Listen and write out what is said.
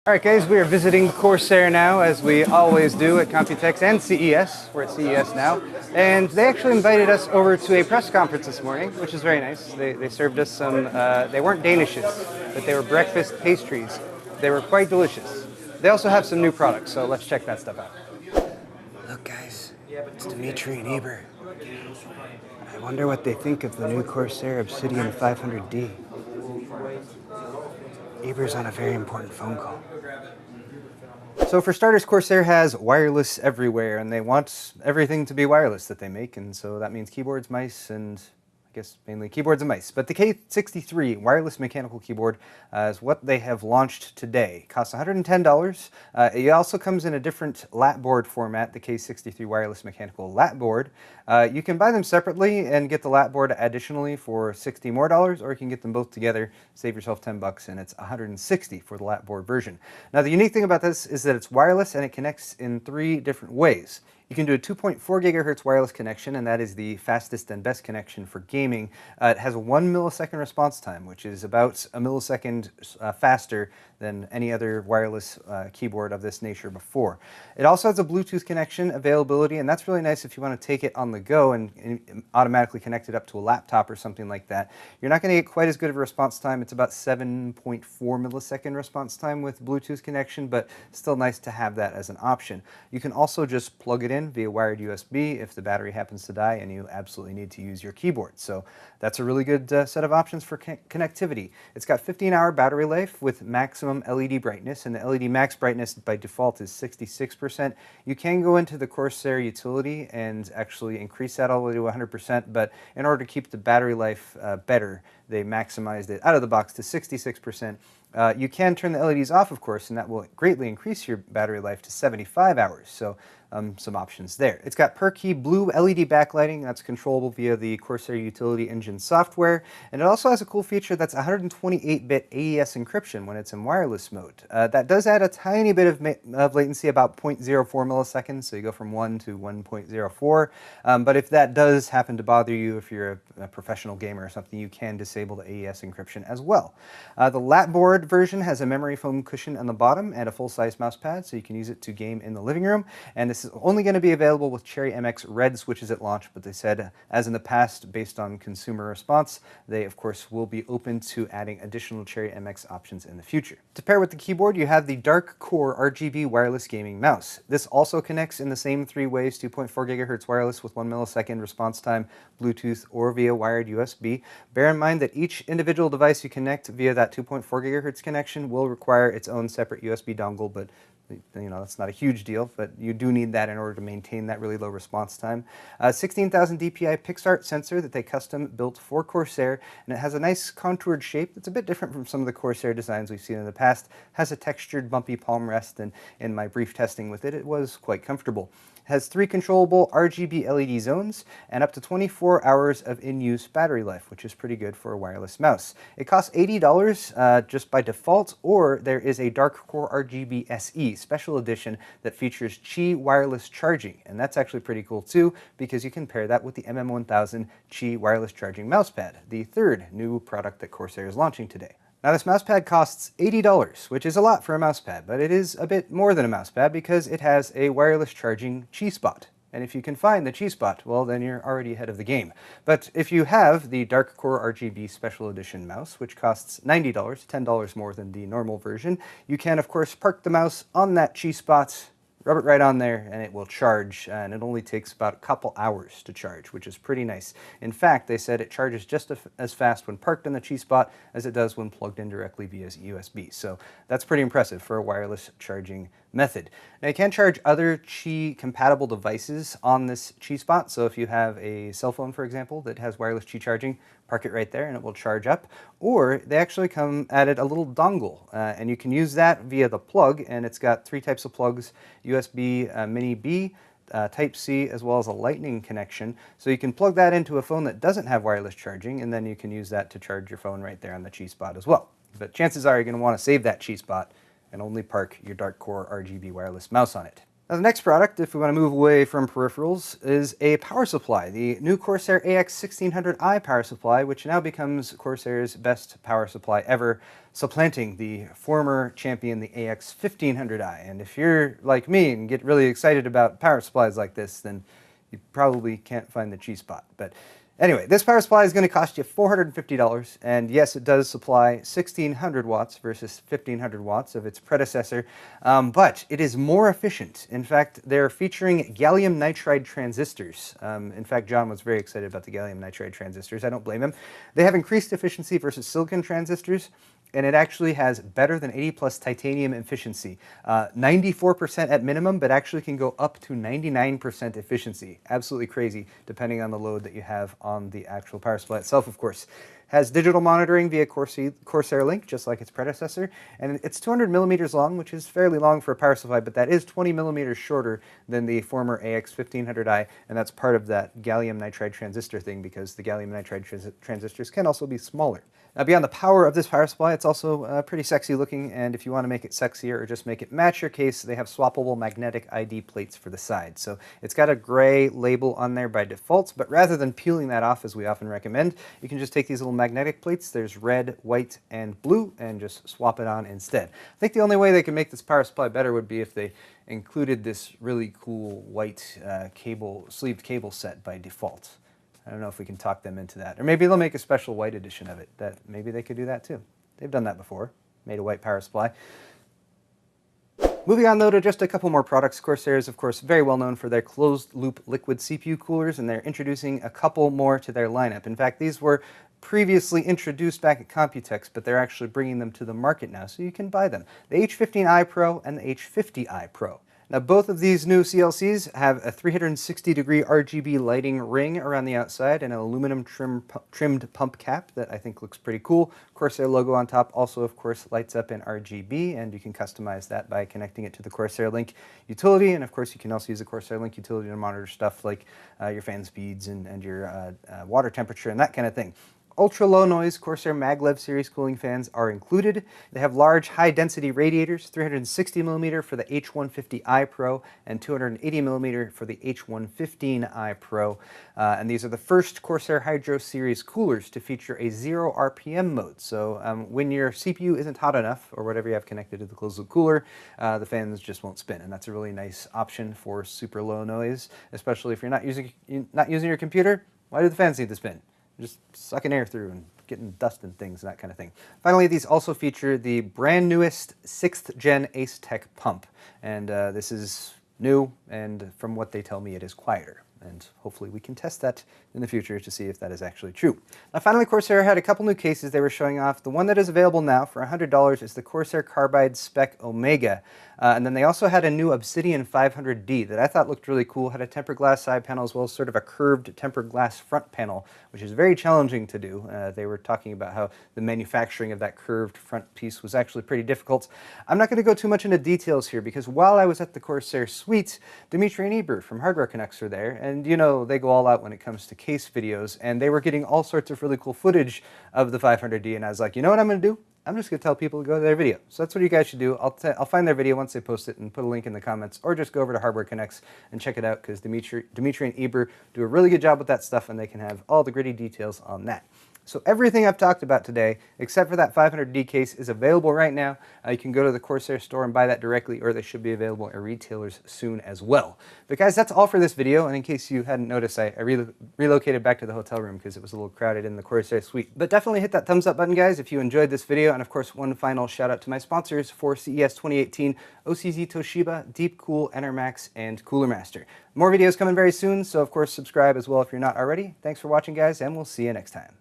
Alright guys, we are visiting Corsair now, as we always do at Computex and CES. We're at CES now. And they actually invited us over to a press conference this morning, which is very nice. They served us some, they weren't Danishes, but they were breakfast pastries. They were quite delicious. They also have some new products, so let's check that stuff out. Look guys, it's Dimitri and Eber. I wonder what they think of the new Corsair Obsidian 500D. Eber's on a very important phone call. So for starters, Corsair has wireless everywhere, and they want everything to be wireless that they make, and so that means keyboards, mice, and I guess mainly keyboards and mice. But the K63 wireless mechanical keyboard is what they have launched today. It costs $110. It also comes in a different lat board format, the K63 wireless mechanical lat board. You can buy them separately and get the lat board additionally for $60 more, or you can get them both together, save yourself $10, and it's $160 for the lat board version. Now the unique thing about this is that it's wireless and it connects in 3 different ways. You can do a 2.4 gigahertz wireless connection, and that is the fastest and best connection for gaming. It has a 1 millisecond response time, which is about a millisecond faster than any other wireless keyboard of this nature before. It also has a Bluetooth connection availability, and that's really nice if you want to take it on the go and automatically connect it up to a laptop or something like that. You're not going to get quite as good of a response time. It's about 7.4 millisecond response time with Bluetooth connection, but still nice to have that as an option. You can also just plug it in via wired USB if the battery happens to die and you absolutely need to use your keyboard. So that's a really good set of options for connectivity. It's got 15-hour battery life with maximum LED brightness, and the LED max brightness by default is 66%. You can go into the Corsair utility and actually increase that all the way to 100%, but in order to keep the battery life better, they maximized it out of the box to 66%. You can turn the LEDs off, of course, and that will greatly increase your battery life to 75 hours. So some options there. It's got per key blue LED backlighting that's controllable via the Corsair Utility Engine software, and it also has a cool feature that's 128-bit AES encryption when it's in wireless mode. That does add a tiny bit of latency, about 0.04 milliseconds, so you go from 1 to 1.04. But if that does happen to bother you, if you're a professional gamer or something, you can disable the AES encryption as well. The lat board version has a memory foam cushion on the bottom and a full-size mouse pad, so you can use it to game in the living room. And this is only going to be available with Cherry MX red switches at launch, but they said, as in the past, based on consumer response, they of course will be open to adding additional Cherry MX options in the future. To pair with the keyboard, you have the Dark Core RGB wireless gaming mouse. This also connects in the same 3 ways: 2.4 gigahertz wireless with 1 millisecond response time, Bluetooth, or via wired USB. Bear in mind that each individual device you connect via that 2.4 gigahertz connection will require its own separate USB dongle, but you know, that's not a huge deal, but you do need that in order to maintain that really low response time. 16,000 DPI PixArt sensor that they custom built for Corsair, and it has a nice contoured shape that's a bit different from some of the Corsair designs we've seen in the past. Has a textured bumpy palm rest, and in my brief testing with it, it was quite comfortable. Has 3 controllable RGB LED zones and up to 24 hours of in-use battery life, which is pretty good for a wireless mouse. It costs $80 just by default, or there is a Dark Core RGB SE special edition that features Qi wireless charging, and that's actually pretty cool too, because you can pair that with the MM1000 Qi wireless charging mousepad, the 3rd new product that Corsair is launching today. Now this mousepad costs $80, which is a lot for a mousepad, but it is a bit more than a mousepad because it has a wireless charging Qi spot. And if you can find the Qi spot, well then you're already ahead of the game. But if you have the Dark Core RGB Special Edition mouse, which costs $90, $10 more than the normal version, you can of course park the mouse on that Qi spot, rub it right on there, and it will charge, and it only takes about a couple hours to charge, which is pretty nice. In fact, they said it charges just as fast when parked on the Qi spot as it does when plugged in directly via USB. So that's pretty impressive for a wireless charging method. Now you can charge other Qi compatible devices on this Qi spot, so if you have a cell phone, for example, that has wireless Qi charging, park it right there and it will charge up. Or they actually added a little dongle, and you can use that via the plug, and it's got 3 types of plugs: USB Mini B, Type-C, as well as a Lightning connection. So you can plug that into a phone that doesn't have wireless charging, and then you can use that to charge your phone right there on the Qi spot as well. But chances are you're going to want to save that Qi spot and only park your Dark Core RGB wireless mouse on it. Now the next product, if we want to move away from peripherals, is a power supply, the new Corsair AX1600i power supply, which now becomes Corsair's best power supply ever, supplanting the former champion, the AX1500i. And if you're like me and get really excited about power supplies like this, then you probably can't find the cheese spot. But anyway, this power supply is going to cost you $450, and yes, it does supply 1600 watts versus 1500 watts of its predecessor, but it is more efficient. In fact, they're featuring gallium nitride transistors. In fact, John was very excited about the gallium nitride transistors. I don't blame him. They have increased efficiency versus silicon transistors, and it actually has better than 80 plus titanium efficiency. 94% at minimum, but actually can go up to 99% efficiency. Absolutely crazy, depending on the load that you have on the actual power supply itself, of course. Has digital monitoring via Corsair Link, just like its predecessor, and it's 200 millimeters long, which is fairly long for a power supply, but that is 20 millimeters shorter than the former AX1500i, and that's part of that gallium nitride transistor thing, because the gallium nitride transistors can also be smaller. Now, beyond the power of this power supply, it's also pretty sexy looking, and if you want to make it sexier or just make it match your case, they have swappable magnetic ID plates for the side. So it's got a gray label on there by default, but rather than peeling that off, as we often recommend, you can just take these little magnetic plates, there's red, white, and blue, and just swap it on instead. I think the only way they can make this power supply better would be if they included this really cool white sleeved cable set by default. I don't know if we can talk them into that. Or maybe they'll make a special white edition of it. Maybe they could do that too. They've done that before, made a white power supply. Moving on though to just a couple more products. Corsair is of course very well known for their closed loop liquid CPU coolers, and they're introducing a couple more to their lineup. In fact, these were previously introduced back at Computex, but they're actually bringing them to the market now, so you can buy them. The H15i Pro and the H50i Pro. Now, both of these new CLCs have a 360-degree RGB lighting ring around the outside and an aluminum trimmed pump cap that I think looks pretty cool. Corsair logo on top also, of course, lights up in RGB, and you can customize that by connecting it to the Corsair Link utility. And of course, you can also use the Corsair Link utility to monitor stuff like your fan speeds and your water temperature and that kind of thing. Ultra-low noise Corsair Maglev series cooling fans are included. They have large high-density radiators, 360mm for the H150i Pro and 280mm for the H115i Pro. And these are the first Corsair Hydro series coolers to feature a 0 RPM mode. So when your CPU isn't hot enough, or whatever you have connected to the closed-loop cooler, the fans just won't spin. And that's a really nice option for super low noise, especially if you're not using your computer. Why do the fans need to spin? Just sucking air through and getting dust and things and that kind of thing. Finally, these also feature the brand newest 6th gen Ace Tech pump. And this is new, and from what they tell me, it is quieter. And hopefully we can test that in the future to see if that is actually true. Now finally, Corsair had a couple new cases they were showing off. The one that is available now for $100 is the Corsair Carbide Spec Omega. And then they also had a new Obsidian 500D that I thought looked really cool. Had a tempered glass side panel as well as sort of a curved tempered glass front panel, which is very challenging to do. They were talking about how the manufacturing of that curved front piece was actually pretty difficult. I'm not going to go too much into details here because while I was at the Corsair suite, Dimitri and Eber from Hardware Connects were there, and you know, they go all out when it comes to case videos, and they were getting all sorts of really cool footage of the 500D, and I was like, you know what I'm going to do? I'm just going to tell people to go to their video. So that's what you guys should do. I'll find their video once they post it and put a link in the comments, or just go over to Hardware Connects and check it out, because Dimitri and Eber do a really good job with that stuff, and they can have all the gritty details on that. So everything I've talked about today, except for that 500D case, is available right now. You can go to the Corsair store and buy that directly, or they should be available at retailers soon as well. But guys, that's all for this video, and in case you hadn't noticed, I relocated back to the hotel room because it was a little crowded in the Corsair suite. But definitely hit that thumbs up button, guys, if you enjoyed this video, and of course, one final shout out to my sponsors for CES 2018, OCZ Toshiba, Deepcool, Enermax, and Cooler Master. More videos coming very soon, so of course subscribe as well if you're not already. Thanks for watching, guys, and we'll see you next time.